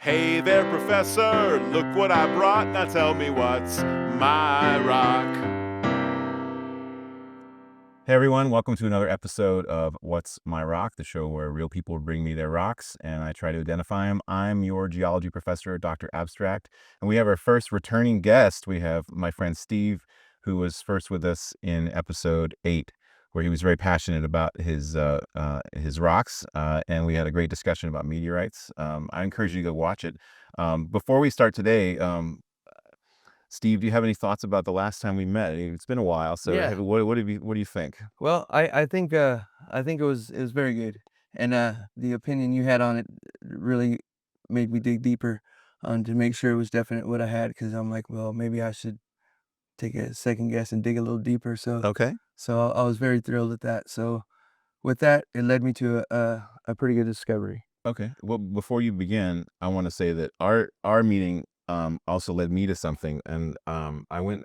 Hey there, Professor, look what I brought. Now tell me what's my rock. Hey everyone, welcome to another episode of What's My Rock, the show where real people bring me their rocks and I try to identify them. I'm your geology professor, Dr. Abstract, and we have our first returning guest. We have my friend Steve, who was first with us in episode 8, where he was very passionate about his rocks, and we had a great discussion about meteorites. I encourage you to go watch it. Before we start today, Steve, do you have any thoughts about the last time we met? It's been a while, so Yeah. what do you think? Well, I think it was very good, and the opinion you had on it really made me dig deeper to make sure it was definite what I had, because I'm like, well, maybe I should take a second guess and dig a little deeper. So Okay. so I was very thrilled at that. So with that, it led me to a pretty good discovery. Okay. Well, before you begin, I want to say that our meeting also led me to something, and I went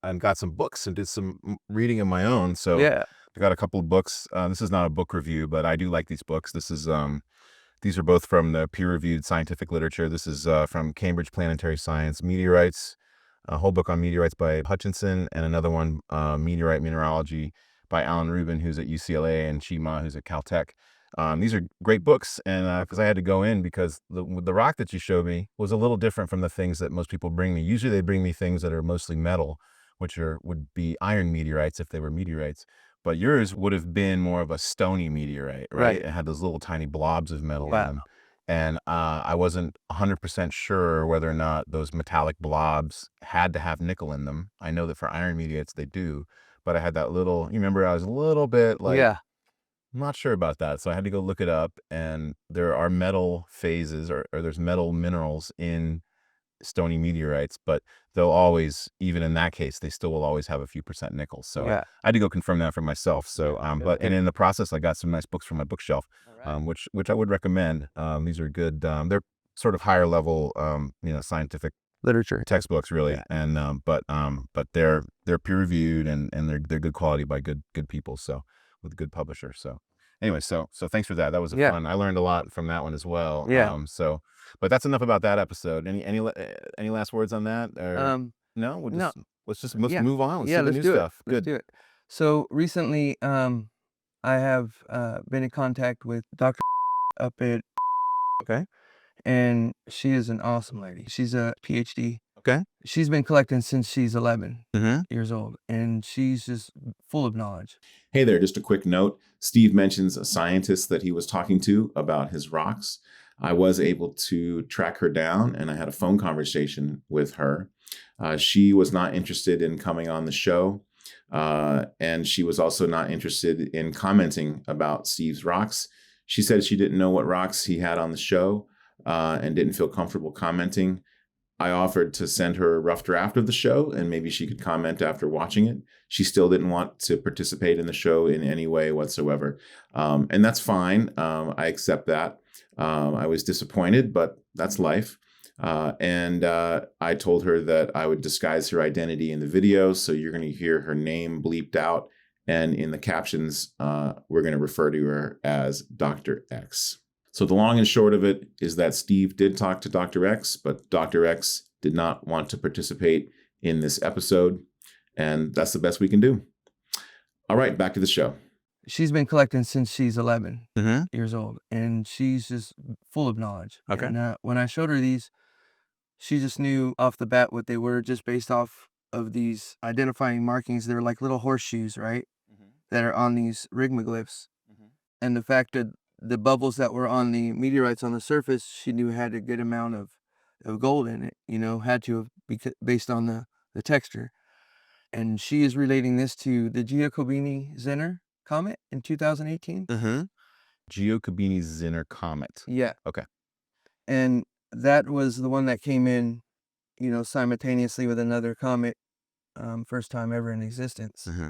and got some books and did some reading of my own. So Yeah. I got a couple of books. This is not a book review, but I do like these books. These are both from the peer-reviewed scientific literature. This is from Cambridge Planetary Science, Meteorites, a whole book on meteorites by Hutchinson, and another one, Meteorite Mineralogy by Alan Rubin, who's at UCLA, and Shima, who's at Caltech. These are great books, and because I had to go in because the rock that you showed me was a little different from the things that most people bring me. Usually they bring me things that are mostly metal, which would be iron meteorites if they were meteorites. But yours would have been more of a stony meteorite, right? Right. It had those little tiny blobs of metal in Wow. them. And I wasn't 100% sure whether or not those metallic blobs had to have nickel in them. I know that for iron meteorites they do, but I had that little, you remember I was a little bit like, Yeah. I'm not sure about that. So I had to go look it up. And there are metal phases or there's metal minerals in stony meteorites, but they'll always, even in that case, they still will always have a few percent nickel. So I Yeah. had to go confirm that for myself. So, and in the process, I got some nice books from my bookshelf, All right. which I would recommend. These are good. They're sort of higher level, scientific Literature. textbooks, really, Yeah. and but they're peer reviewed and they're good quality by good people. So with a good publisher. So anyway, so thanks for that. That was a Yeah. fun. I learned a lot from that one as well. Yeah. But that's enough about that episode. Any last words on that? Or no? No. Let's Yeah. move on. Let's Yeah. see the Let's new do it. stuff. Let's Good. do it. So recently, I have been in contact with Dr. up at, Okay. and she is an awesome lady. She's a PhD. Okay. She's been collecting since she's 11 Mm-hmm. years old, and she's just full of knowledge. Hey there, just a quick note. Steve mentions a scientist that he was talking to about his rocks. I was able to track her down and I had a phone conversation with her. She was not interested in coming on the show, and she was also not interested in commenting about Steve's rocks. She said she didn't know what rocks he had on the show and didn't feel comfortable commenting. I offered to send her a rough draft of the show and maybe she could comment after watching it. She still didn't want to participate in the show in any way whatsoever. And that's fine. I accept that. I was disappointed, but that's life. And I told her that I would disguise her identity in the video. So you're going to hear her name bleeped out. And in the captions, we're going to refer to her as Dr. X. So the long and short of it is that Steve did talk to Dr. X, but Dr. X did not want to participate in this episode. And that's the best we can do. All right, back to the show. She's been collecting since she's 11 Mm-hmm. years old, and she's just full of knowledge. Okay. And when I showed her these, she just knew off the bat what they were just based off of these identifying markings. They're like little horseshoes, right? That are on these rigmoglyphs. And the fact that the bubbles that were on the meteorites on the surface, she knew had a good amount of gold in it, had to have based on the texture. And she is relating this to the Giacobini-Zinner comet in 2018. Mm-hmm. Giacobini-Zinner comet. Yeah. Okay. And that was the one that came in, simultaneously with another comet, first time ever in existence. Mm-hmm.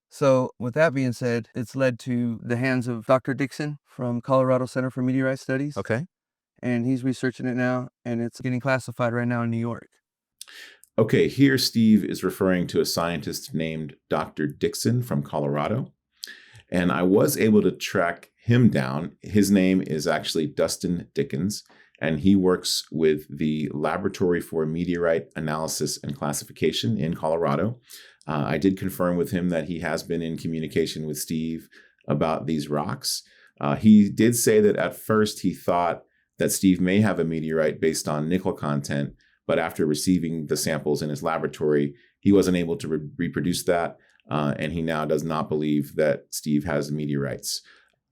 So with that being said, it's led to the hands of Dr. Dixon from Colorado Center for Meteorite Studies. Okay. And he's researching it now, and it's getting classified right now in New York. Okay, here Steve is referring to a scientist named Dr. Dixon from Colorado. And I was able to track him down. His name is actually Dustin Dickens. and he works with the Laboratory for Meteorite Analysis and Classification in Colorado. I did confirm with him that he has been in communication with Steve about these rocks. He did say that at first he thought that Steve may have a meteorite based on nickel content, but after receiving the samples in his laboratory, he wasn't able to reproduce that, and he now does not believe that Steve has meteorites.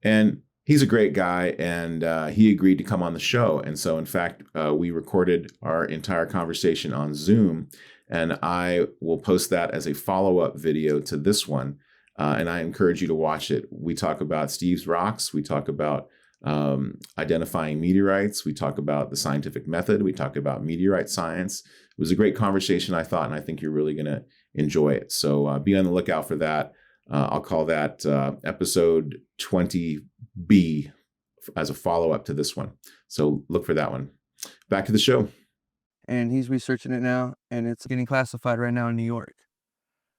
And he's a great guy, and he agreed to come on the show. And so, in fact, we recorded our entire conversation on Zoom, and I will post that as a follow-up video to this one. And I encourage you to watch it. We talk about Steve's rocks. We talk about identifying meteorites. We talk about the scientific method. We talk about meteorite science. It was a great conversation, I thought, and I think you're really going to enjoy it. So be on the lookout for that. I'll call that episode 20B as a follow-up to this one. So look for that one. Back to the show. And he's researching it now, and it's getting classified right now in New York.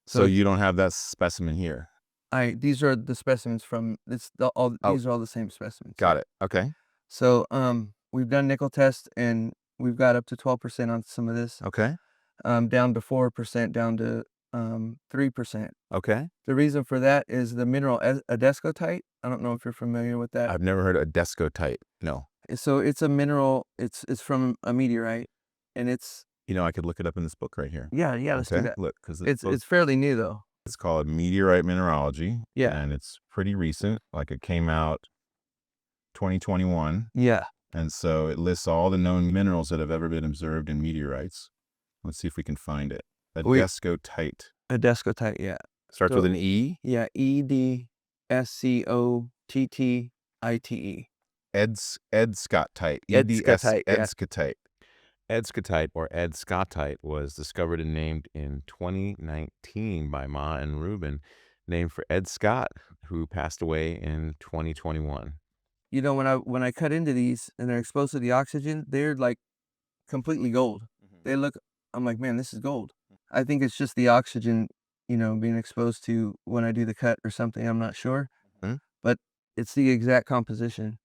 So you don't have that specimen here? These are the specimens from these are all the same specimens. Got it. Okay. So we've done nickel tests, and we've got up to 12% on some of this. Okay. Down to 4%, down to 3%. Okay. The reason for that is the mineral Edscottite. I don't know if you're familiar with that. I've never heard of Edscottite. No. So it's a mineral. It's from a meteorite, and it's I could look it up in this book right here. yeah. Let's do that. Look, because It's fairly new though. It's called Meteorite Mineralogy. Yeah. And it's pretty recent. Like it came out 2021. Yeah. And so it lists all the known minerals that have ever been observed in meteorites. Let's see if we can find it. Edscottite. Edscottite, yeah. Starts with an E? Yeah, Edscottite. Edscottite. Edscottite, yeah. Edscottite. Edscottite, or Edscottite, was discovered and named in 2019 by Ma and Ruben, named for Ed Scott, who passed away in 2021. When I cut into these and they're exposed to the oxygen, they're like completely gold. They look, I'm like, man, this is gold. I think it's just the oxygen, being exposed to when I do the cut or something. I'm not sure, but it's the exact composition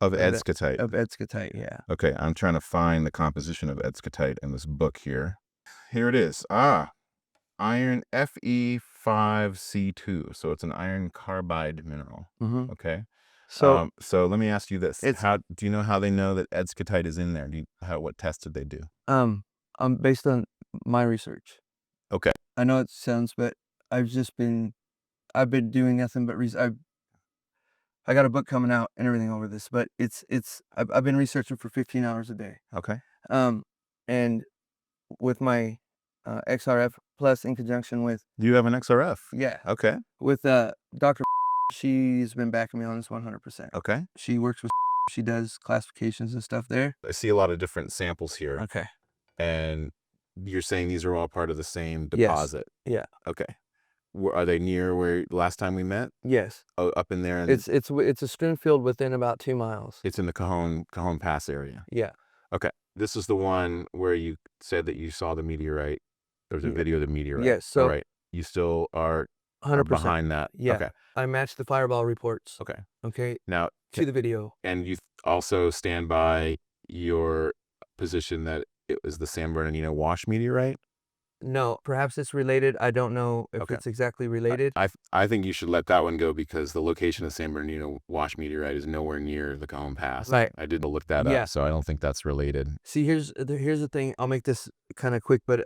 of Edscottite. Of Edscottite, yeah. Okay, I'm trying to find the composition of Edscottite in this book here. Here it is. Iron Fe5C2. So it's an iron carbide mineral. Okay. So let me ask you this: do you know how they know that Edscottite is in there? What test did they do? Based on my research. Okay. I know it sounds, but I've been doing nothing but I got a book coming out and everything over this, but I've been researching for 15 hours a day. Okay. And with my XRF plus in conjunction with. Do you have an XRF? Yeah. Okay. With Dr. She's been backing me on this 100%. Okay. She works with. She does classifications and stuff there. I see a lot of different samples here. Okay. And you're saying these are all part of the same deposit? Yes. Yeah. Okay. Are they near where last time we met? Yes. Oh, up in there. It's a strewn field within about 2 miles. It's in the Cajon Pass area. Yeah. Okay. This is the one where you said that you saw the meteorite. There's a video of the meteorite. Yes. So all right. You still are 100% behind that. Yeah. Okay. I matched the fireball reports. Okay. Okay. Now to the video. And you also stand by your position that it was the San Bernardino wash meteorite? No, perhaps it's related. I don't know if it's exactly related. I think you should let that one go because the location of San Bernardino wash meteorite is nowhere near the Cajon Pass. Right. I did look that up, so I don't think that's related. See, here's the thing. I'll make this kind of quick, but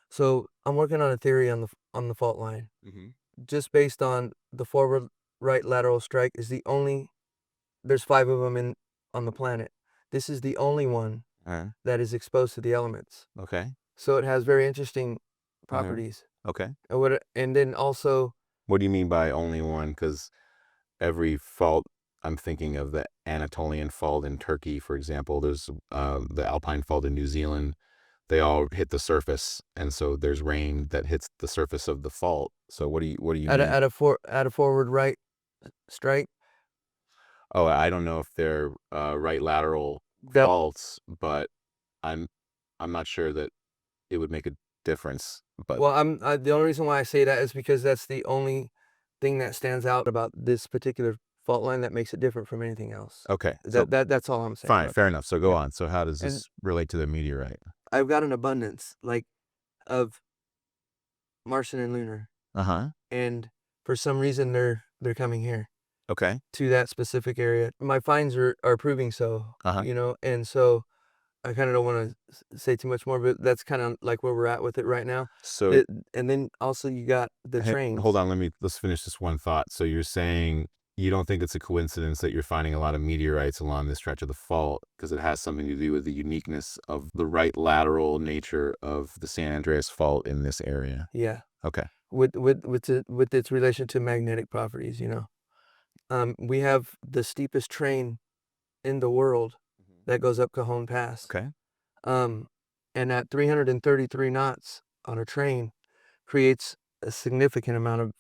so I'm working on a theory on the fault line, just based on the forward right lateral strike is the only. There's 5 of them on the planet. This is the only one that is exposed to the elements. Okay. So it has very interesting properties. Okay. And then also. What do you mean by only one? Because every fault, I'm thinking of the Anatolian fault in Turkey, for example. There's the Alpine fault in New Zealand. They all hit the surface, and so there's rain that hits the surface of the fault. So what do you mean? At a forward right strike. Oh, I don't know if they're right lateral faults, but I'm not sure that it would make a difference. But the only reason why I say that is because that's the only thing that stands out about this particular fault line that makes it different from anything else. Okay. So That's all I'm saying. fine, about fair that. enough. So go Yeah. on. So how does And this relate to the meteorite? I've got an abundance like of Martian and lunar, Uh-huh. and for some reason they're coming here Okay. to that specific area. My finds are proving so, Uh-huh. and so I kind of don't want to say too much more, but that's kind of like where we're at with it right now. So And then also you got the trains. hold on, let's finish this one thought. So you're saying you don't think it's a coincidence that you're finding a lot of meteorites along this stretch of the fault because it has something to do with the uniqueness of the right lateral nature of the San Andreas Fault in this area. Yeah. Okay. With its relation to magnetic properties, we have the steepest train in the world that goes up Cajon Pass. Okay. And at 333 knots on a train creates a significant amount of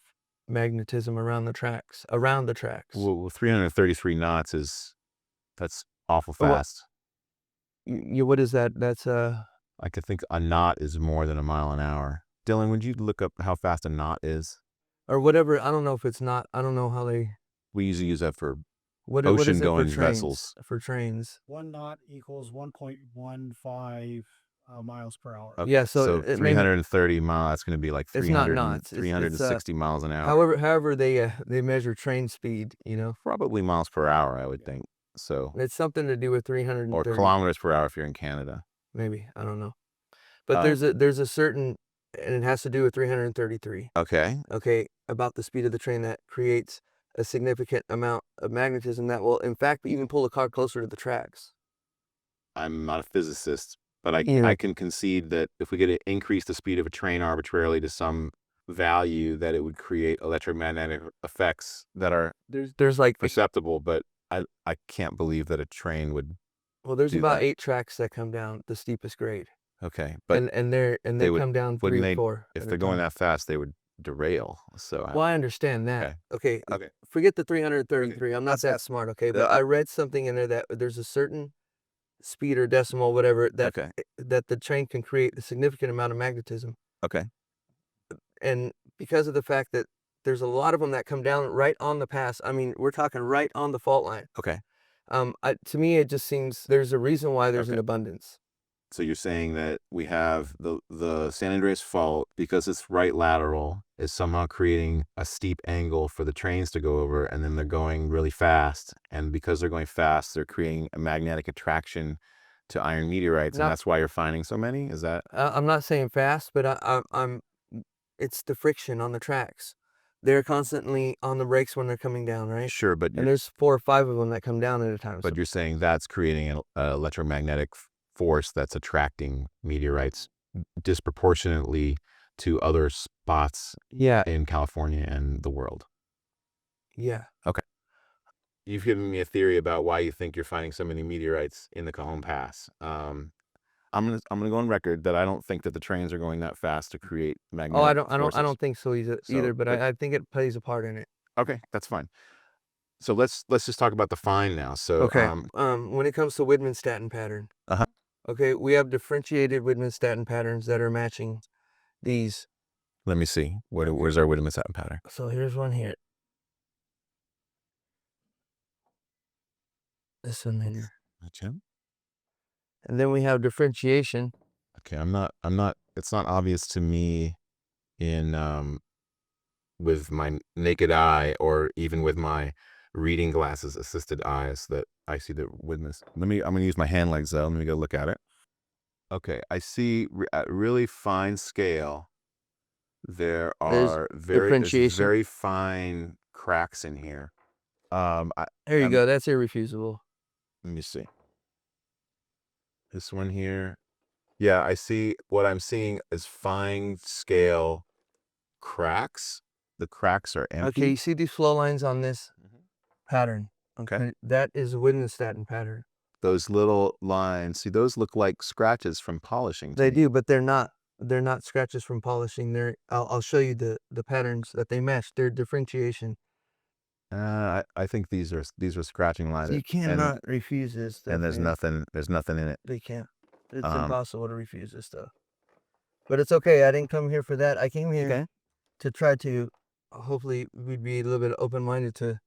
magnetism around the tracks. Well, 333 knots that's awful Well, fast. What is that? That's I could think a knot is more than a mile an hour. Dylan, would you look up how fast a knot is? or whatever. I don't know if it's not. I don't know how they. We usually use that for What is it for ocean-going trains? vessels. For trains. 1 knot equals 1.15 miles per hour. Okay, Yeah, so 330 miles. That's going to be like It's not 300, knots. 360 miles an hour. However they measure train speed. Probably miles per hour, I would think. So It's something to do with 330. or kilometers per hour if you're in Canada. Maybe, I don't know. But there's a certain, and it has to do with 333. Okay. Okay, about the speed of the train that creates a significant amount of magnetism that will, in fact, even pull a car closer to the tracks. I'm not a physicist, but I Yeah. I can concede that if we could increase the speed of a train arbitrarily to some value, that it would create electromagnetic effects that are There's like perceptible. But I can't believe that a train would. there's do about that. 8 tracks that come down the steepest grade, Okay, but and they would- come down wouldn't 3 they- or 4. if at a they're going time. that fast, they would derail. So Well, I understand that. Okay. Okay. Forget the 333. I'm not that smart. Okay, but I read something in there that there's a certain speed or decimal, whatever, Okay. that the train can create a significant amount of magnetism. Okay. And because of the fact that there's a lot of them that come down right on the pass. I mean, we're talking right on the fault line. Okay. To me, it just seems there's a reason why there's an Okay. abundance. So you're saying that we have the San Andreas Fault, because it's right lateral, is somehow creating a steep angle for the trains to go over, and then they're going really fast. And because they're going fast, they're creating a magnetic attraction to iron meteorites, and that's why you're finding so many? Is that? I'm not saying fast, but it's the friction on the tracks. They're constantly on the brakes when they're coming down, right? Sure, but And there's 4 or 5 of them that come down at a time. you're saying that's creating an electromagnetic force that's attracting meteorites disproportionately to other spots Yeah. in California and the world. Yeah. You've given me a theory about why you think you're finding so many meteorites in the Cajon Pass. I'm gonna go on record that I don't think that the trains are going that fast to create magnetic I forces. don't think so either, but I think it plays a part in it. Okay, that's fine. So let's just talk about the find now. So Okay. When it comes to Widmanstatin pattern. Uh-huh. Okay, we have differentiated Widmanstatin patterns that are matching these. let me see. Where's our Widmanstatin pattern? So here's one here. This one here. Okay. And then we have differentiation. Okay, I'm not. It's not obvious to me in with my naked eye or even with my reading glasses assisted eyes that I see the Widmans. I'm gonna use my hand legs though. Let me go look at it. Okay, I see at really fine scale. There's differentiation. very fine cracks in here. There you go. That's irrefusable. Let me see. This one here. Yeah, I see. What I'm seeing is fine scale cracks. The cracks are empty. Okay, you see these flow lines on this pattern. Okay. That is a Widmanstatin pattern. Those little lines, see, those look like scratches from polishing. They do, but they're not. They're not scratches from polishing. I'll show you the patterns that they match. They're differentiation. I think these are scratching lines. You cannot refuse this stuff. And there's man. nothing in it. They can't. It's impossible to refuse this stuff. But it's okay. I didn't come here for that. I came here to try to, hopefully we'd be a little bit open-minded to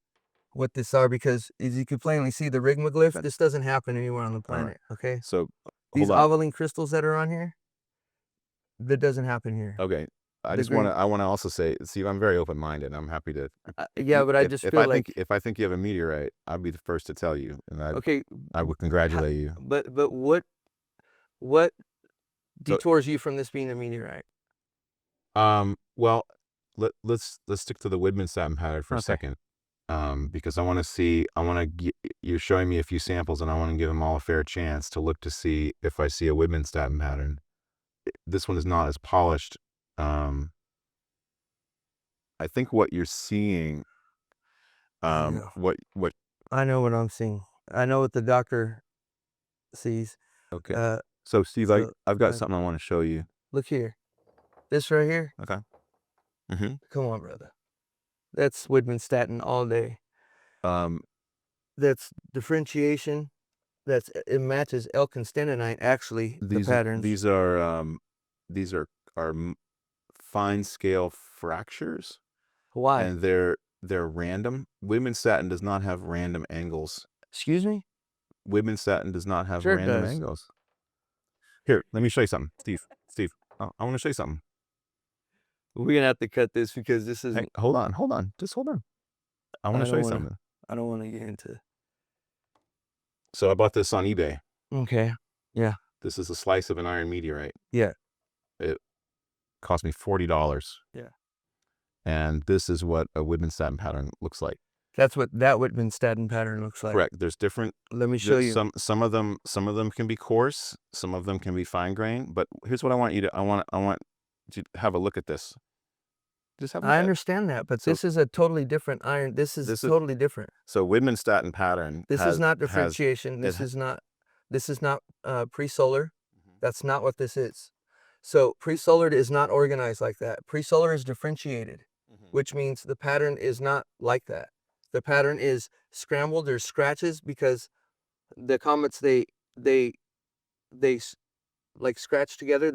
what this are because as you can plainly see the rigmaglyph, this doesn't happen anywhere on the planet. Okay. So These hold on. ovaline crystals that are on here, that doesn't happen here. Okay. I The just want to. green- I want to also say, Steve, I'm very open-minded. I'm happy to. Yeah, but I just feel like if I think you have a meteorite, I'll be the first to tell you, and okay, I would congratulate you. but what detours you from this being a meteorite? Well, let's stick to the Widman-Staten pattern for a Okay. second, because I want to see. You're showing me a few samples, and I want to give them all a fair chance to look to see if I see a Widman-Staten pattern. This one is not as polished. I think what you're seeing, Yeah. what I know what I'm seeing. I know what the doctor sees. Okay. So Steve, so, I've got something I want to show you. Look here. This right here. Okay. Mm-hmm. Come on, brother. That's Widman-Staten all day. That's differentiation. It matches Elkinstenonite actually. The patterns. These are fine scale fractures, Why? and they're random. Widman-Staten does not have random angles. Excuse me? Widman-Staten does not have Sure it random does. angles. Here, let me show you something, Steve. I want to show you something. We're gonna have to cut this because this is. Hey, hold on, just hold on. I want to show you something. I don't want to get into. So I bought this on eBay. Okay. Yeah. This is a slice of an iron meteorite. Yeah. It cost me $40. Yeah. And this is what a Widman-Staten pattern looks like. That's what that Widman-Staten pattern looks like. Correct. There's different. Let me show you. Some of them can be coarse. Some of them can be fine grained. But here's what I want you to. I want you to have a look at this. Just have. I understand that, but this is a totally different iron. This is totally different. So Widman-Staten pattern. This is not differentiation. This is not pre-solar. That's not what this is. So pre-solar is not organized like that. Pre-solar is differentiated, which means the pattern is not like that. The pattern is scrambled. There's scratches because the comets they like scratch together.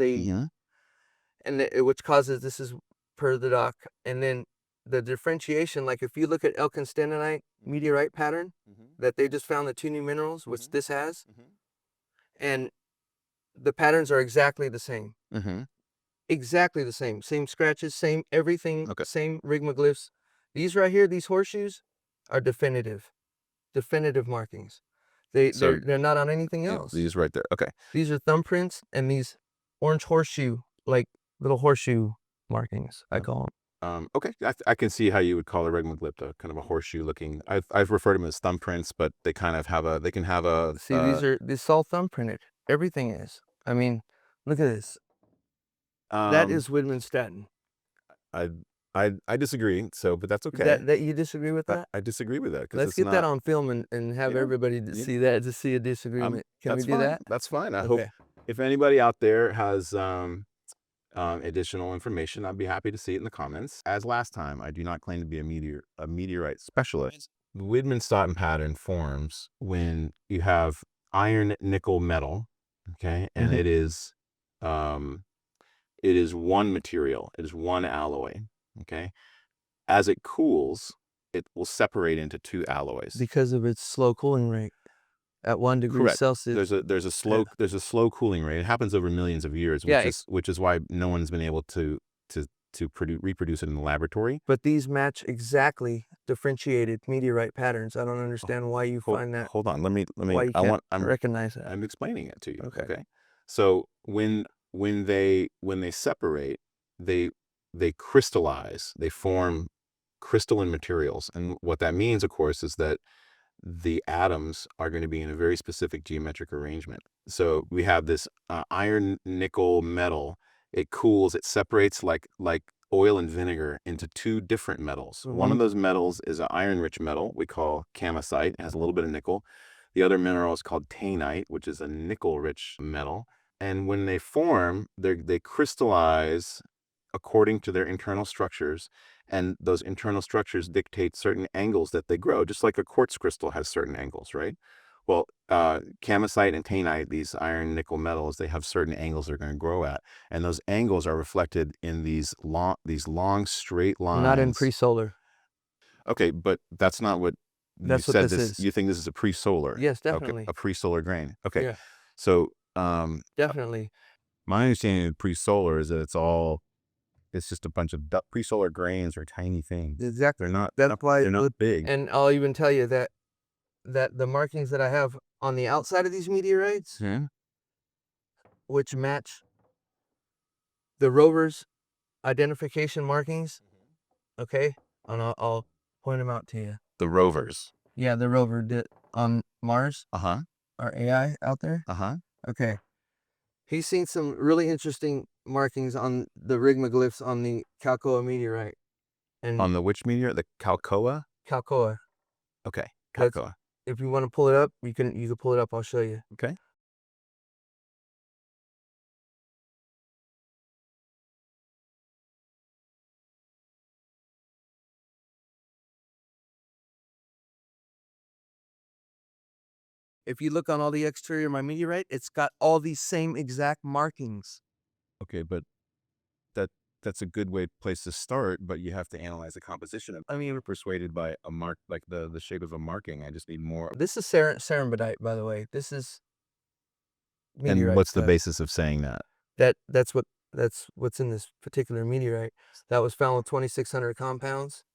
Which causes, this is per the doc, and then the differentiation. Like if you look at Elkinstenonite meteorite pattern that they just found the 2 new minerals, which this has, and the patterns are exactly the same. Exactly the same. Same scratches, same everything, same rigmaglyphs. These right here, these horseshoes, are definitive markings. They're not on anything else. These right there. Okay. These are thumbprints, and these orange horseshoe, like little horseshoe markings, I call them. Okay. I can see how you would call a rigmaglyph kind of a horseshoe looking. I've referred them as thumbprints, but they kind of have a. They can have a. See, this all thumbprinted. Everything is. I mean, look at this. That is Widman-Staten. I disagree. So, but that's okay. That you disagree with that? I disagree with that. Let's get that on film and have everybody see that, to see a disagreement. Can we do that? That's fine. I hope if anybody out there has additional information, I'd be happy to see it in the comments. As last time, I do not claim to be a meteorite specialist. The Widman-Staten pattern forms when you have iron, nickel, metal. Okay, and it is one material. It is one alloy. Okay, as it cools, it will separate into 2 alloys because of its slow cooling rate at 1 degree Celsius. There's a slow cooling rate. It happens over millions of years, which is why no one's been able to reproduce it in the laboratory. But these match exactly differentiated meteorite patterns. I don't understand why you find that. Hold on, let me. I'm recognize that. I'm explaining it to you. Okay. So when they separate, they crystallize. They form crystalline materials, and what that means, of course, is that the atoms are going to be in a very specific geometric arrangement. So we have this iron, nickel, metal. It cools. It separates like oil and vinegar into 2 different metals. One of those metals is an iron-rich metal we call camosite. It has a little bit of nickel. The other mineral is called taenite, which is a nickel-rich metal. And when they form, they crystallize according to their internal structures, and those internal structures dictate certain angles that they grow, just like a quartz crystal has certain angles, right? Well, camosite and taenite, these iron nickel metals, they have certain angles they're going to grow at, and those angles are reflected in these long straight lines. Not in pre-solar. Okay, but that's not what That's what said this is. You think this is a pre-solar? Yes, Okay, definitely. a pre-solar grain. Okay. Yeah, So, definitely. my understanding of pre-solar is that it's just a bunch of pre-solar grains are tiny things. Exactly. They're not. That's why. They're not big. And I'll even tell you that the markings that I have on the outside of these meteorites, Yeah. which match the rover's identification markings, okay, and I'll point them out to you. The rovers. Yeah, the rover did on Mars, Uh-huh. our AI out there. Uh-huh. Okay, he's seen some really interesting markings on the rigmaglyphs on the Calcoa meteorite. And On the which meteor? The Calcoa? Calcoa. Okay. That's- Calcoa. If you want to pull it up, you can pull it up. I'll show you. Okay. If you look on all the exterior of my meteorite, it's got all these same exact markings. Okay, but that's a good place to start, but you have to analyze the composition of. I mean, we're persuaded by a mark, like the shape of a marking. I just need more. This is ceramidite, by the way. This is meteorite. And what's the stuff. basis of saying that? That's what's in this particular meteorite. That was found with 2,600 compounds,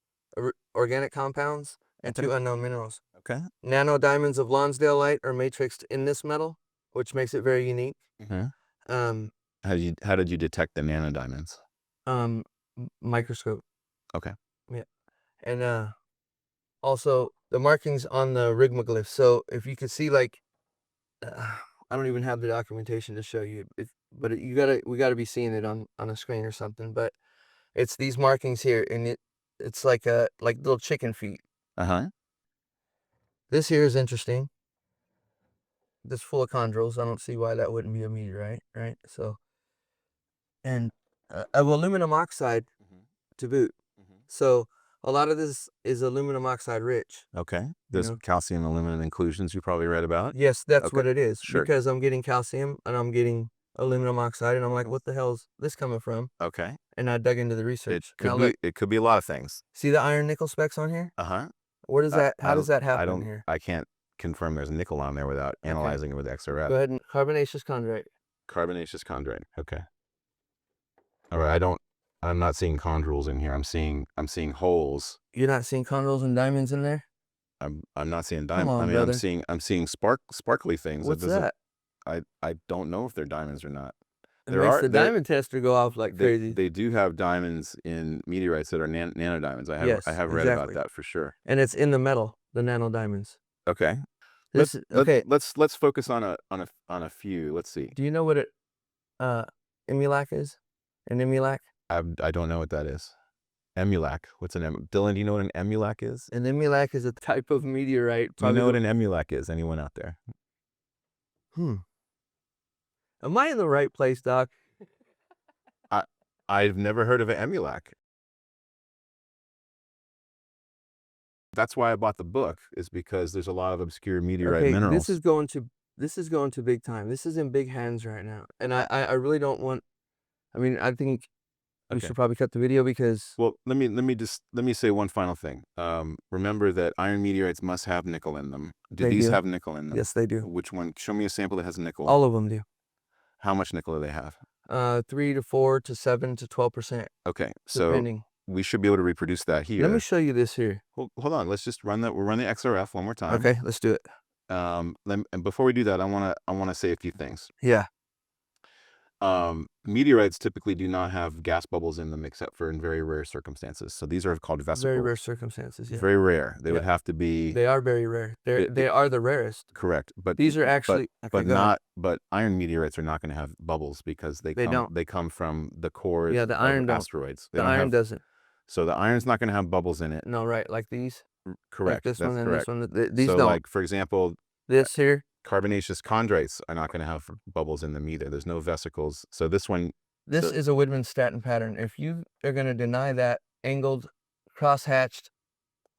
organic compounds, and 2 unknown minerals. Okay. Nano diamonds of Lonsdale-lite are matrixed in this metal, which makes it very unique. Mm-hmm. How did you detect the nanodiamonds? Microscope. Okay. Yeah, and also the markings on the rigmaglyphs. So if you could see, like, I don't even have the documentation to show you, but we gotta be seeing it on a screen or something. But it's these markings here, and it's like little chicken feet. Uh-huh. This here is interesting. This full of chondrules. I don't see why that wouldn't be a meteorite, right? So, and of aluminum oxide to boot. So a lot of this is aluminum oxide rich. Okay. There's calcium aluminum inclusions you probably read about. Yes, that's Okay. what it is. Sure. Because I'm getting calcium and I'm getting aluminum oxide, and I'm like, what the hell's this coming from? Okay. And I dug into the research. It could be a lot of things. See the iron nickel specks on here? Uh-huh. Where does that? How does that happen here? I can't confirm there's nickel on there without analyzing it with XRF. Go ahead and carbonaceous chondrite. Carbonaceous chondrite. Okay. All right. I'm not seeing chondrules in here. I'm seeing holes. You're not seeing chondrules and diamonds in there? I'm not seeing diamonds. on, I mean, brother. I'm seeing sparkly things. What's that? I don't know if they're diamonds or not. It makes the diamond tester go off like crazy. They do have diamonds in meteorites that are nanodiamonds. I have read about that for sure. And it's in the metal, the nanodiamonds. Okay. Okay. Let's focus on a few. Let's see. Do you know what emulac is? An emulac? I don't know what that is. Emulac. What's Dylan, do you know what an emulac is? An emulac is a type of meteorite. Do you know what an emulac is? Anyone out there? Am I in the right place, Doc? I've never heard of an emulac. That's why I bought the book, is because there's a lot of obscure meteorite minerals. This is going to big time. This is in big hands right now. And I really don't want, I mean, I think we should probably cut the video because... Well, let me say one final thing. Remember that iron meteorites must have nickel in them. Do these have nickel in them? Yes, they do. Which one? Show me a sample that has nickel. All of them do. How much nickel do they have? 3 to 4 to 7 to 12%. Okay, so depending. We should be able to reproduce that here. Let me show you this here. Well, hold on. Let's just run that. We'll run the XRF one more time. Okay, let's do it. And before we do that, I wanna say a few things. Yeah. Meteorites typically do not have gas bubbles in them except for in very rare circumstances. So these are called vesicles. Very rare circumstances. Yeah. Very rare. They would have to be. They are very rare. They are the rarest. Correct, but these are actually. But iron meteorites are not going to have bubbles because they come from the core. Yeah, the iron of asteroids. The iron doesn't. So the iron's not going to have bubbles in it. No, right? Like these. Correct. Like this That's one and correct. this one. These so don't. Like for example, this here. Carbonaceous chondrites are not going to have bubbles in them either. There's no vesicles. So this one. This is a Widman-Staton pattern. If you are going to deny that angled, cross-hatched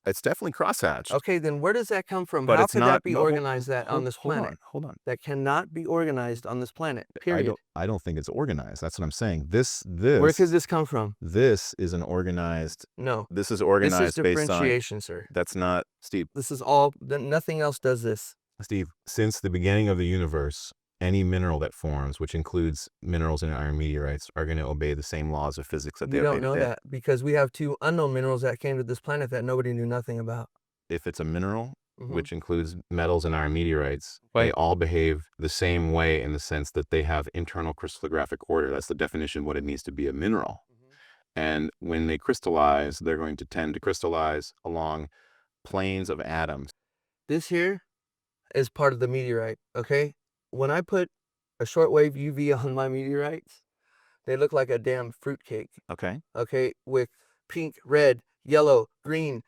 It's definitely crosshatched. Okay, then where does that come from? But How it's could not. that be No, hold- organized that on hold- this hold planet? on, hold on. That cannot be organized on this planet. Period. I don't think it's organized. That's what I'm saying. Where could this come from? This is an organized. No. This is This is organized based on. differentiation, sir. That's not, Steve. This is all. Nothing else does this. Steve, since the beginning of the universe, any mineral that forms, which includes minerals and iron meteorites, are going to obey the same laws of physics that they You don't obey know today. that because we have 2 unknown minerals that came to this planet that nobody knew nothing about. If it's a mineral, Mhm. which includes metals and iron meteorites, they Right. all behave the same way in the sense that they have internal crystallographic order. That's the definition of what it means to be a mineral. And when they crystallize, they're going to tend to crystallize along planes of atoms. This here is part of the meteorite, okay? When I put a shortwave UV on my meteorites, they look like a damn fruitcake, Okay. okay? With pink, red, yellow, green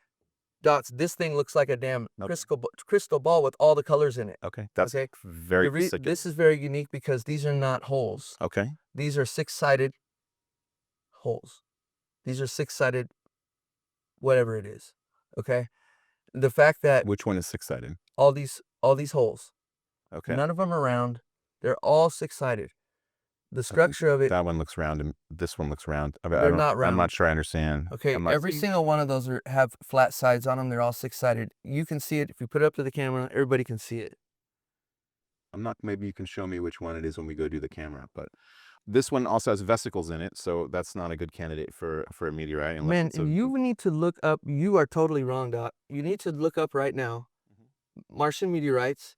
dots. This thing looks like a damn Okay. crystal ball with all the colors in it. Okay. That's Okay. very This is very unique because these are not holes. Okay. These are 6-sided holes. These are 6-sided whatever it is, okay? The fact that Which one is six-sided? all these holes, Okay. none of them are round. They're all 6-sided. The structure of it, That one looks round and this one looks round. They're not I'm round. not sure I understand. okay, I'm not- every single one of those have flat sides on them. They're all 6-sided. You can see it if you put it up to the camera. Everybody can see it. I'm not. Maybe you can show me which one it is when we go do the camera. But this one also has vesicles in it, so that's not a good candidate for a meteorite. Unless Man, it's a- you need to look up. You are totally wrong, Doc. You need to look up right now Martian meteorites.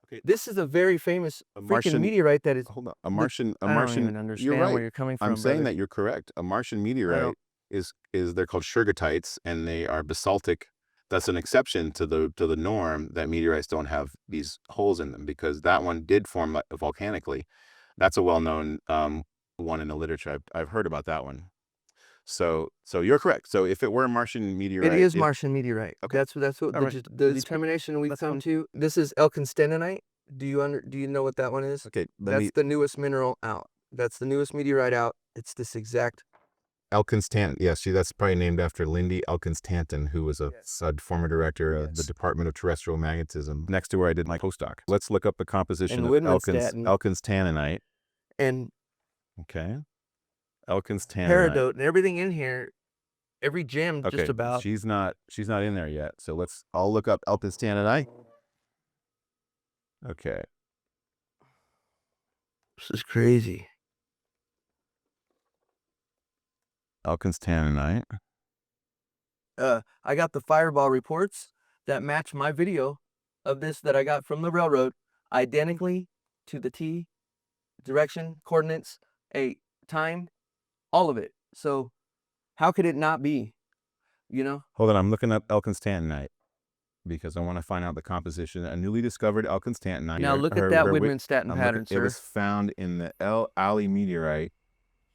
Okay. This is a very famous A freaking Martian- meteorite that is. Hold on. A Martian. I don't even understand You're right. where you're coming from. I'm saying brother. that you're correct. A Martian meteorite is they're called Shergottites, and they are basaltic. That's an exception to the norm that meteorites don't have these holes in them, because that one did form volcanically. That's a well-known one in the literature. I've heard about that one. So you're correct. So if it were a Martian meteorite, It is Martian meteorite. Okay. That's what All right. the That's determination we've that's come fine. to. This is Edscottite. Do you know what that one is? Okay. That's the newest mineral out. That's the newest meteorite out. It's this exact. Elkins Stanton. Yeah, see, that's probably named after Lindy Elkins Stanton, who was a former director of the Yes. Department of Terrestrial Magnetism, next to where I did my postdoc. Let's look up the composition And of Widmanstatin. Elkins tannanite. And Okay. Elkins tannanite. peridot and everything in here, every gem Okay. just about. She's not in there yet. So I'll look up Elkins tannanite. Okay. This is crazy. Elkins tannanite. I got the fireball reports that match my video of this that I got from the railroad identically to the T, direction, coordinates, time, all of it. So how could it not be? You know? Hold on, I'm looking up Elkins tannanite because I want to find out the composition. A newly discovered Elkins tannanite. Now look at that Widmanstatin pattern, It sir. was found in the El Ali meteorite,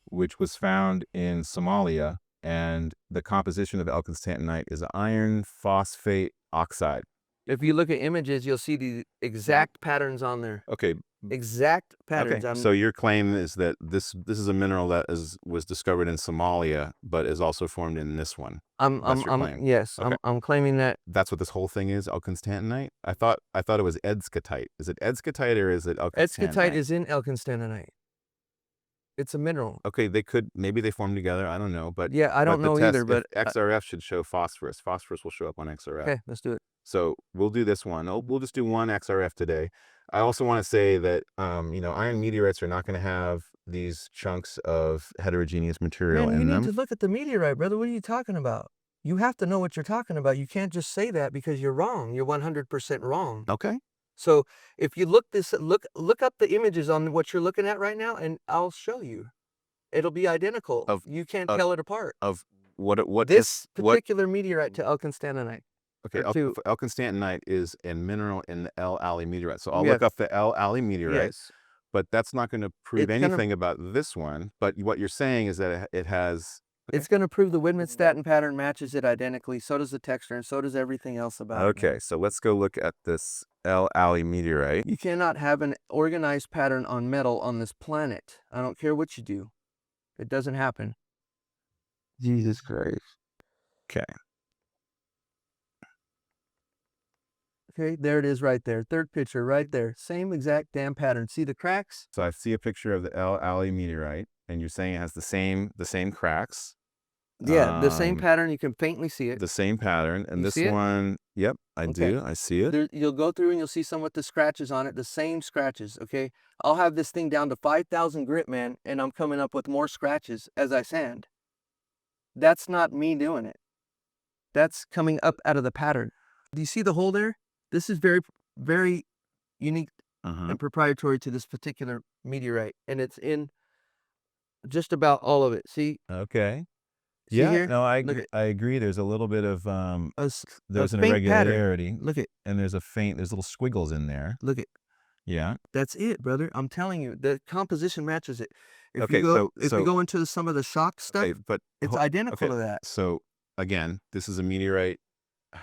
which was found in Somalia, and the composition of Elkins tannanite is iron phosphate oxide. If you look at images, you'll see the exact patterns on there. Okay. Exact patterns. Okay. So your claim is that this is a mineral that was discovered in Somalia, but is also formed in this one. That's your claim. Yes, Okay. I'm claiming that. That's what this whole thing is, Elkins tannanite? I thought it was Edscottite. Is it Edscottite or is it Elkins Edscottite tannanite? is in Edscottite. It's a mineral. Okay, maybe they form together. I don't know, but Yeah, I don't the know test, either, but if XRF should show phosphorus. Phosphorus will show up on XRF. okay, let's do it. So we'll do this one. We'll just do one XRF today. I also want to say that iron meteorites are not going to have these chunks of heterogeneous material Man, you in need them. to look at the meteorite, brother. What are you talking about? You have to know what you're talking about. You can't just say that because you're wrong. You're 100% wrong. Okay. So if you look up the images on what you're looking at right now, and I'll show you. It'll be identical. You can't tell it apart. Of what This what particular meteorite to Elkins tannanite. Okay, or to- Elkins tannanite is a mineral in the El Ali meteorite. So I'll Yes. look up the El Ali meteorite, Yes. but that's not going to prove It's gonna- anything about this one. But what you're saying is that it has. It's going to prove the Widmanstatin pattern matches it identically. So does the texture, and so does everything else about it. Okay, so let's go look at this El Ali meteorite. You cannot have an organized pattern on metal on this planet. I don't care what you do. It doesn't happen. Jesus Christ. Okay. Okay, there it is right there. Third picture right there. Same exact damn pattern. See the cracks? So I see a picture of the El Ali meteorite, and you're saying it has the same cracks. Yeah, the same pattern. You can faintly see it. The same pattern, and You this see it? one, yep, I Okay. do. I see it. There, you'll go through and you'll see some with the scratches on it, the same scratches, okay? I'll have this thing down to 5,000 grit, man, and I'm coming up with more scratches as I sand. That's not me doing it. That's coming up out of the pattern. Do you see the hole there? This is very, very unique and proprietary to this particular meteorite, and it's in just about all of it. See? Okay. See Yeah, here? no, I Look agree. I agree. There's a little bit of there's an faint pattern. irregularity, Look at, and there's little squiggles in there. look at. Yeah. That's it, brother. I'm telling you, the composition matches it. If Okay, you go, so you go into some of the shock stuff, okay, but it's identical to that. So again, this is a meteorite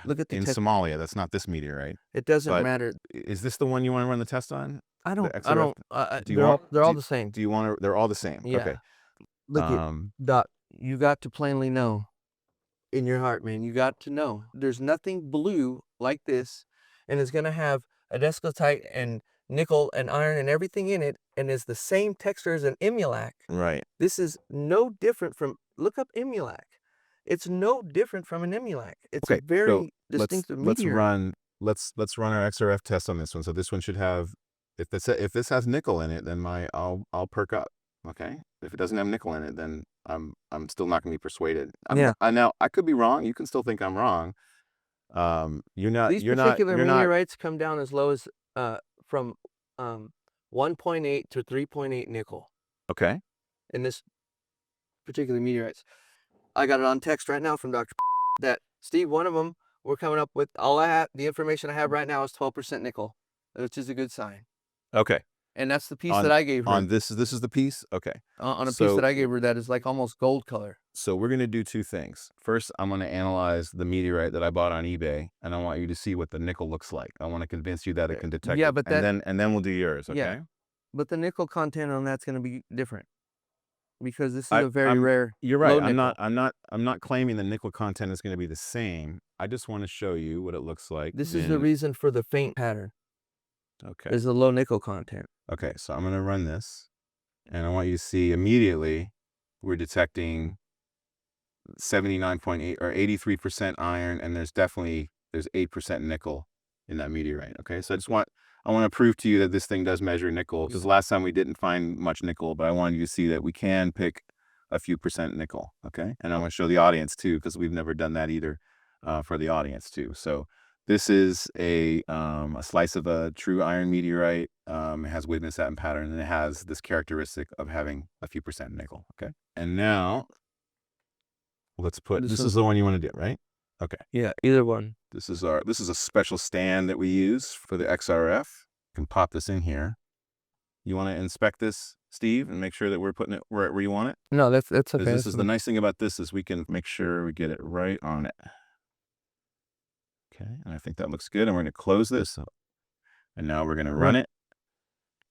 Look at the in test. Somalia. That's not this meteorite. It doesn't but matter. Is this the one you want to run the test on? I don't. XRF? Do you They're all, want- they're do all you- the same. Do you want to? They're all the same. Yeah. Okay. Look at Doc. You got to plainly know in your heart, man. You got to know. There's nothing blue like this, and it's gonna have Edscottite and nickel and iron and everything in it, and is the same texture as an emulac. Right. This is no different from. Look up emulac. It's no different from an emulac. It's Okay. a very distinctive let's meteor. run our XRF test on this one. So this one should have, if this has nickel in it, then I'll perk up. Okay. If it doesn't have nickel in it, then I'm still not gonna be persuaded. I know I could be wrong. You can still think I'm wrong. These particular meteorites come down as low as from 1.8 to 3.8 nickel. Okay. In this particular meteorites, I got it on text right now from Dr. that Steve, one of them, we're coming up with the information I have right now is 12% nickel, which is a good sign. Okay. And that's the piece that I gave her. This is the piece. Okay. On a piece that I gave her that is like almost gold color. So we're gonna do two things. First, I'm gonna analyze the meteorite that I bought on eBay, and I want you to see what the nickel looks like. I want to convince you that it can detect. Yeah, it. but and then we'll do yours. Okay. Yeah. But the nickel content on that's going to be different because this is a very rare. You're right. low nickel. I'm not claiming the nickel content is going to be the same. I just want to show you what it looks like. This is the reason for the faint pattern. Okay. Is the low nickel content. Okay, so I'm gonna run this, and I want you to see immediately we're detecting 79.8 or 83% iron, and there's 8% nickel in that meteorite. Okay, so I want to prove to you that this thing does measure nickel, because last time we didn't find much nickel, but I wanted you to see that we can pick a few percent nickel. Okay, and I'm going to show the audience too, because we've never done that either, for the audience too. So this is a slice of a true iron meteorite. It has witness satin pattern, and it has this characteristic of having a few percent nickel. Okay, and now let's put this is the one you want to do, right? Okay. Yeah, either one. This is a special stand that we use for the XRF. You can pop this in here. You want to inspect this, Steve, and make sure that we're putting it where you want it? No, that's okay. This is the nice thing about this is we can make sure we get it right on it. Okay, and I think that looks good. And we're going to close this. And now we're going to run it.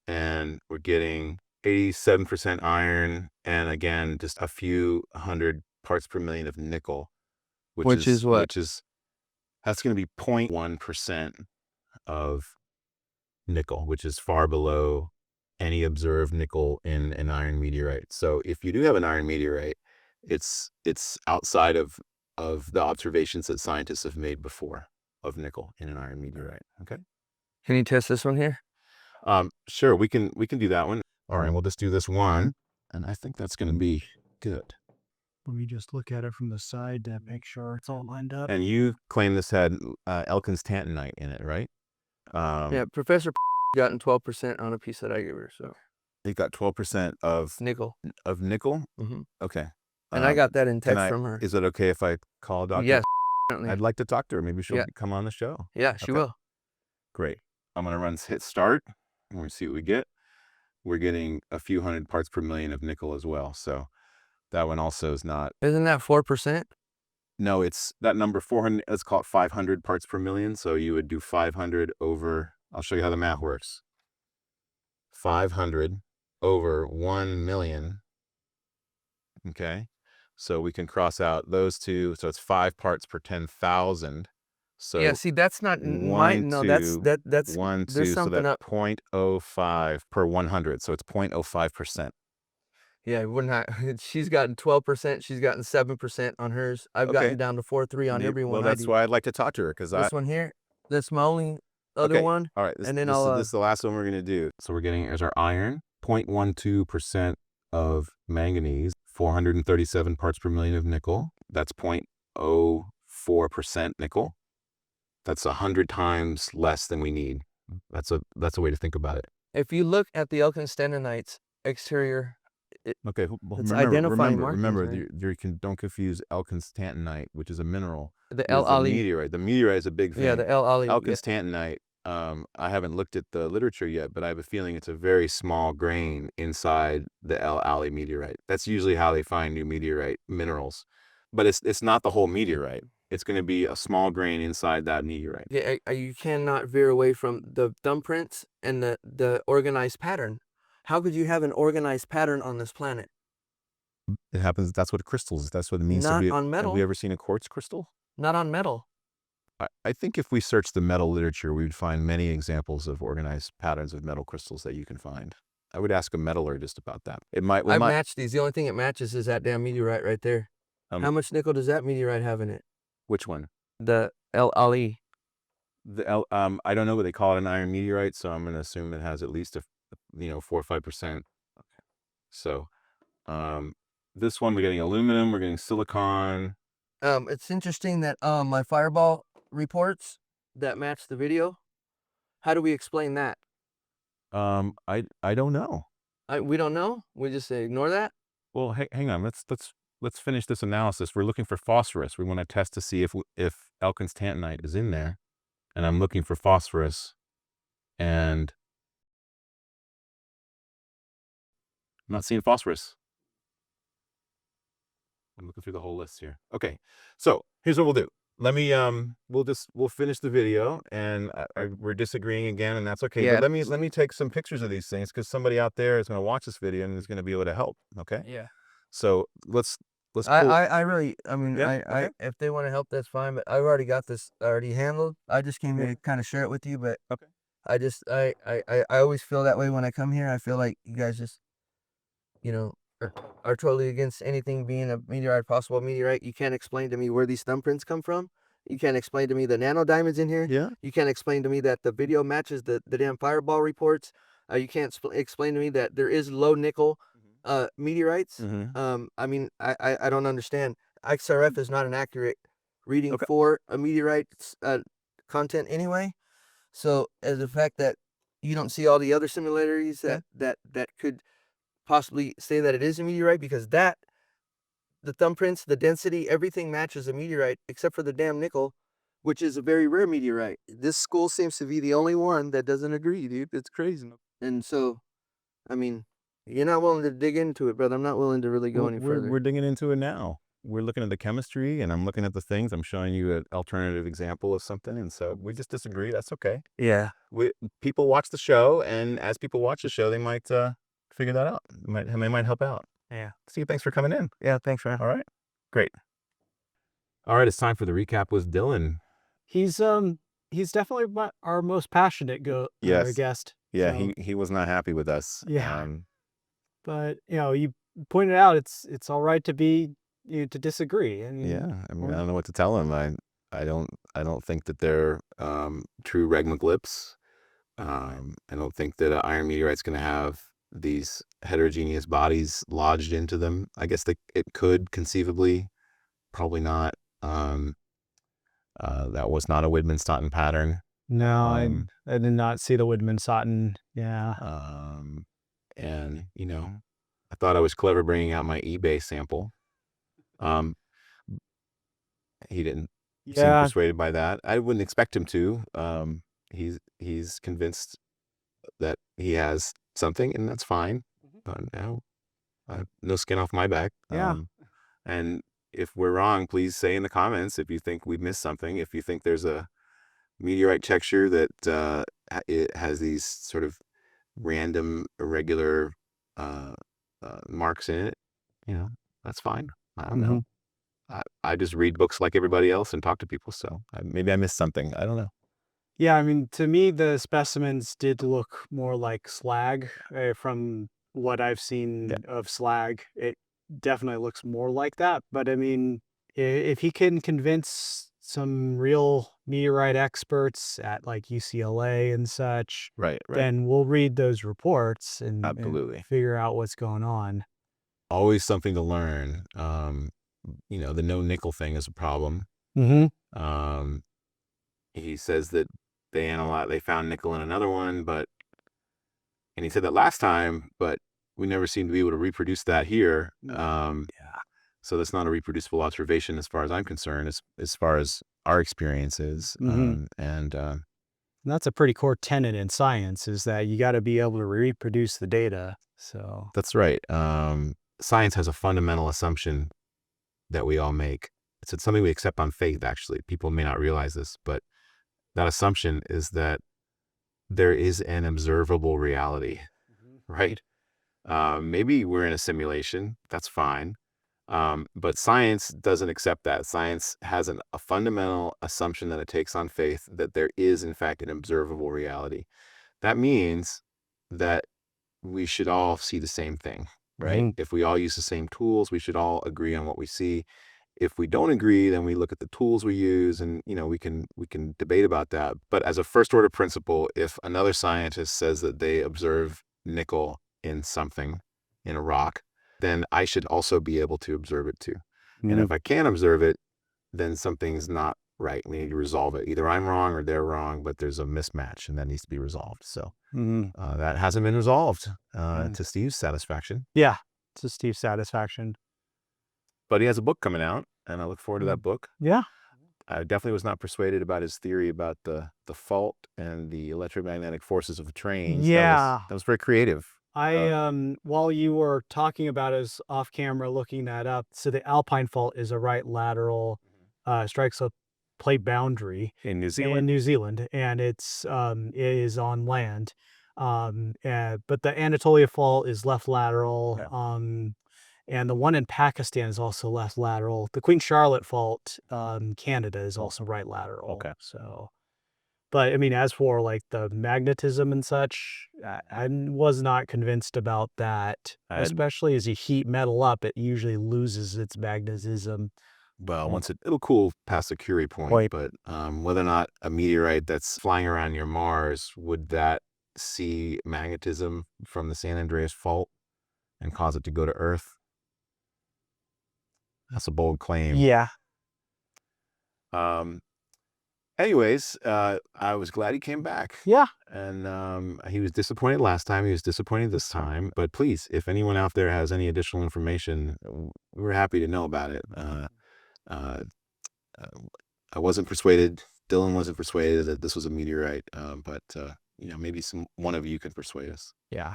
And we're getting 87% iron, and again, just a few hundred parts per million of nickel. Which is what? That's going to be 0.1% of nickel, which is far below any observed nickel in an iron meteorite. So if you do have an iron meteorite, it's outside of the observations that scientists have made before of nickel in an iron meteorite. Okay. Can you test this one here? Sure, we can do that one. All right, we'll just do this one, and I think that's going to be good. Let me just look at it from the side to make sure it's all lined up. And you claim this had Elkin's tantanite in it, right? Yeah, Professor gotten 12% on a piece that I gave her. So it got 12% of nickel. Mm-hmm. Okay. And I got that in text from her. Is it okay if I call Dr.? Yes. I'd like to talk to her. Maybe she'll come on the show. Yeah, she will. Great. I'm going to hit start, and we'll see what we get. We're getting a few hundred parts per million of nickel as well. So that one also is not. Isn't that 4%? No, it's that number 400. Let's call it 500 parts per million. So you would do 500 over. I'll show you how the math works. 500 over 1 million. Okay. So we can cross out those two. So it's 5 parts per 10,000. So Yeah, see, that's not one, no, two, that's one, there's two. So something that's up. 0.05 per 100. So it's 0.05%. Yeah, we're not. She's gotten 12%. She's gotten 7% on hers. I've gotten Okay. down to 4.3 on every Well, one I that's do. why I'd like to talk to her because This one here, that's my only other okay. one. All right. And then this I'll is the last one we're going to do. So we're getting as our iron 0.12% of manganese, 437 parts per million of nickel. That's 0.04% nickel. That's 100 times less than we need. That's a way to think about it. if you look at the Elkinstantonite's exterior, Okay, well, it's identifying remember, markings, right? don't confuse Elkinstantonite, which is a mineral, The with El the Ali. meteorite. The meteorite is a big Yeah, thing. the El Ali. Yeah. Elkinstantonite, I haven't looked at the literature yet, but I have a feeling it's a very small grain inside the El Ali meteorite. That's usually how they find new meteorite minerals, but it's not the whole meteorite. It's going to be a small grain inside that meteorite. Yeah, you cannot veer away from the thumbprints and the organized pattern. How could you have an organized pattern on this planet? It happens. That's what crystals. That's what it means to Not be. on Have metal. we ever seen a quartz crystal? Not on metal. I think if we search the metal literature, we would find many examples of organized patterns of metal crystals that you can find. I would ask a metallurgist about that. It might. I've matched these. The only thing it matches is that damn meteorite right there. How much nickel does that meteorite have in it? Which one? The El Ali. I don't know, but they call it an iron meteorite, so I'm going to assume it has at least 4 or 5%. Okay. So, this one we're getting aluminum, we're getting silicon. It's interesting that my fireball reports that match the video. How do we explain that? I don't know. We don't know. We just say ignore that. Well, hang on. Let's finish this analysis. We're looking for phosphorus. We want to test to see if Elkinstantonite is in there, and I'm looking for phosphorus, and I'm not seeing phosphorus. I'm looking through the whole list here. Okay, so here's what we'll do. Let me we'll finish the video, and we're disagreeing again, and that's okay. Yeah. But let me take some pictures of these things because somebody out there is going to watch this video and is going to be able to help. Okay. Yeah. So let's pull. I really, I mean, Yeah, I okay. if they want to help, that's fine. But I've already got this already handled. I just came here to kind of share it with you. But Okay. I always feel that way when I come here. I feel like you guys just, are totally against anything being a meteorite, possible meteorite. You can't explain to me where these thumbprints come from. You can't explain to me the nano diamonds in here. Yeah. You can't explain to me that the video matches the damn fireball reports. You can't explain to me that there is low nickel meteorites. I mean, I don't understand. XRF is not an accurate reading Okay. for a meteorite's content anyway. So as the fact that you don't see all the other similarities that could possibly say that it is a meteorite, because the thumbprints, the density, everything matches a meteorite except for the damn nickel, which is a very rare meteorite. This school seems to be the only one that doesn't agree, dude. It's crazy. And so, I mean, you're not willing to dig into it, but I'm not willing to really go any further. We're digging into it now. We're looking at the chemistry, and I'm looking at the things. I'm showing you an alternative example of something, and so we just disagree. That's okay. Yeah. People watch the show, and as people watch the show, they might figure that out. They might help out. Yeah. Steve, thanks for coming in. Yeah, thanks, man. All right, great. All right, it's time for the recap with Dylan. He's definitely our most passionate guest. Yeah, so. he was not happy with us. Yeah. But you pointed out it's all right to be to disagree. I mean, yeah, I mean, I don't know what to tell him. I don't think that they're true regmaglyphs. I don't think that an iron meteorite's going to have these heterogeneous bodies lodged into them. I guess it could conceivably, probably not. That was not a Widmanstatten pattern. No, I did not see the Widmanstatten. Yeah. And I thought I was clever bringing out my eBay sample. He didn't seem persuaded by that. I wouldn't expect him to. He's convinced that he has something, and that's fine. But no skin off my back. Yeah. And if we're wrong, please say in the comments if you think we missed something. If you think there's a meteorite texture that it has these sort of random, irregular marks in it, that's fine. I don't know. I just read books like everybody else and talk to people. So maybe I missed something. I don't know. Yeah, I mean, to me, the specimens did look more like slag. From what I've seen of slag, it definitely looks more like that. But I mean, if he can convince some real meteorite experts at like UCLA and such, Right. then we'll read those reports and Absolutely. figure out what's going on. Always something to learn. The no nickel thing is a problem. Mm-hmm. He says that they found nickel in another one, and he said that last time, but we never seem to be able to reproduce that here. So that's not a reproducible observation as far as I'm concerned, as far as our experiences. Mhm. And that's a pretty core tenet in science, is that you got to be able to reproduce the data. So That's right. Science has a fundamental assumption that we all make. It's something we accept on faith, actually. People may not realize this, but that assumption is that there is an observable reality, right? Maybe we're in a simulation. That's fine. But science doesn't accept that. Science has a fundamental assumption that it takes on faith that there is, in fact, an observable reality. That means that we should all see the same thing, right? Mhm. If we all use the same tools, we should all agree on what we see. If we don't agree, then we look at the tools we use, and we can debate about that. But as a first order principle, if another scientist says that they observe nickel in something, in a rock, then I should also be able to observe it too. And if I can't observe it, then something's not right. We need to resolve it. Either I'm wrong or they're wrong, but there's a mismatch, and that needs to be resolved. So that hasn't been resolved to Steve's satisfaction. yeah, to Steve's satisfaction. But he has a book coming out, and I look forward to that book. Yeah. I definitely was not persuaded about his theory about the fault and the electromagnetic forces of the trains. Yeah. That was very creative. While you were talking about us off camera looking that up, so the Alpine Fault is a right lateral strike slope plate boundary In New in Zealand? New Zealand, and it is on land. But the Anatolia Fault is left lateral. And the one in Pakistan is also left lateral. The Queen Charlotte Fault, Canada, is also right lateral. Okay. So, but I mean, as for like the magnetism and such, I was not convinced about that. Especially as you heat metal up, it usually loses its magnetism. Well, once it'll cool past the Curie point, but whether or not a meteorite that's flying around near Mars, would that see magnetism from the San Andreas Fault and cause it to go to Earth? That's a bold claim. Yeah. Anyways, I was glad he came back. Yeah. And he was disappointed last time. He was disappointed this time. But please, if anyone out there has any additional information, we're happy to know about it. I wasn't persuaded. Dylan wasn't persuaded that this was a meteorite. But maybe one of you could persuade us. Yeah.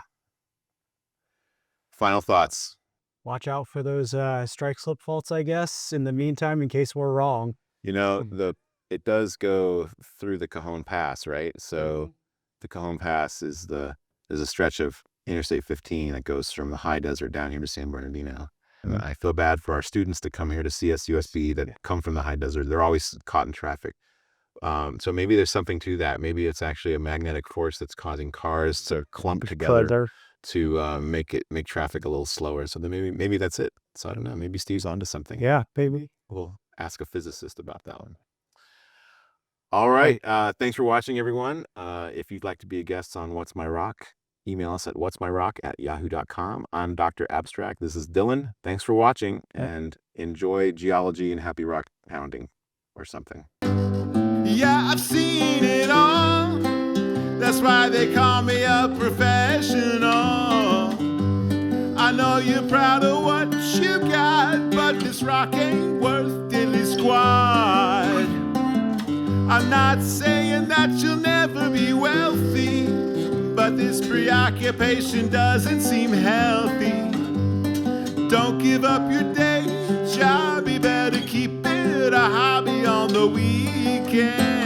Final thoughts. Watch out for those strike slip faults, I guess, in the meantime, in case we're wrong. It does go through the Cajon Pass, right? So the Cajon Pass is there's a stretch of Interstate 15 that goes from the high desert down here to San Bernardino. And I feel bad for our students that come here to CSUSB that come from the high desert. They're always caught in traffic. So maybe there's something to that. Maybe it's actually a magnetic force that's causing cars to clump together to make traffic a little slower. So then maybe that's it. So I don't know. Maybe Steve's onto something. Yeah, maybe. We'll ask a physicist about that one. All right. Thanks for watching, everyone. If you'd like to be a guest on What's My Rock, email us at whatsmyrock@yahoo.com. I'm Dr. Abstract. This is Dylan. Thanks for watching, and enjoy geology and happy rock pounding or something. Yeah, I've seen it all. That's why they call me a professional. I know you're proud of what you got, but this rock ain't worth diddly squat. I'm not saying that you'll never be wealthy, but this preoccupation doesn't seem healthy. Don't give up your day job, you better keep it a hobby on the weekend.